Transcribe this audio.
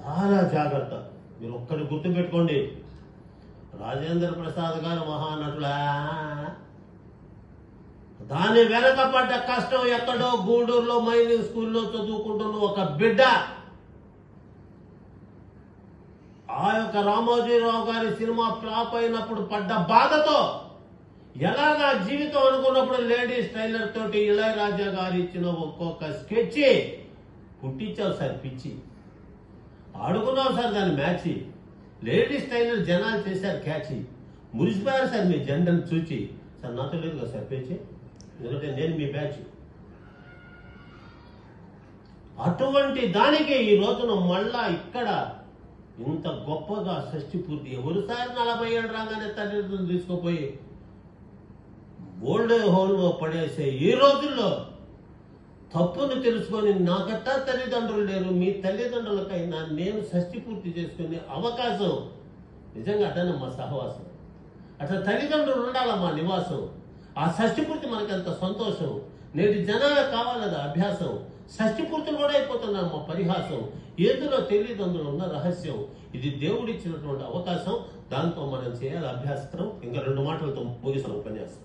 చాలా జాగ్రత్త. మీరు ఒక్కటి గుర్తుపెట్టుకోండి, రాజేంద్ర ప్రసాద్ గారు మహానటులా, దాని వెనకపడ్డ కష్టం ఎక్కడో గూడూరులో మైనింగ్ స్కూల్లో చదువుకుంటున్న ఒక బిడ్డ ఆ యొక్క రామోజీరావు గారి సినిమా ఫ్లాప్ అయినప్పుడు పడ్డ బాధతో ఎలాగా జీవితం అనుకున్నప్పుడు లేడీస్ టైలర్ తోటి ఇళయరాజా గారు ఇచ్చిన ఒక్కొక్క స్కెచ్ పుట్టించావు సార్ పిచ్చి, ఆడుకున్నావు సార్ దాన్ని మ్యాచ్. లేడీస్ టైలర్ జనాలు చేశారు క్యాచ్, మురిసిపోయారు సార్ మీ జెండర్ని చూచి. సార్ నాతో లేదు కదా సార్ పేచి, ఎందుకంటే నేను మీ బ్యాచ్. అటువంటి దానికి ఈ రోజున మళ్ళా ఇక్కడ ఇంత గొప్పగా షష్ఠి పూర్తి. ఎవరిసారి 40 ఏళ్ళు రాగానే తల్లిదండ్రులు తీసుకుపోయి ఓల్డ్ హోమ్లో పడేసే ఈ రోజుల్లో తప్పును తెలుసుకొని నాకట్టా తల్లిదండ్రులు లేరు, మీ తల్లిదండ్రులకైనా నేను షష్ఠి పూర్తి చేసుకునే అవకాశం నిజంగా అదనే మా సహవాసం. అట్లా తల్లిదండ్రులు ఉండాలమ్మా నివాసం. ఆ షష్ఠి పూర్తి మనకంత సంతోషం. నేటి జనాలకు కావాలది అభ్యాసం. షష్ఠి పూర్తులు కూడా అయిపోతున్నారు మా పరిహాసం. ఏదులో తల్లిదండ్రులు ఉన్న రహస్యం. ఇది దేవుడిచ్చినటువంటి అవకాశం. దాంతో మనం చేయాలి అభ్యాసం. ఇంకా 2 మాటలతో ముగిసిన ఉపన్యాసం.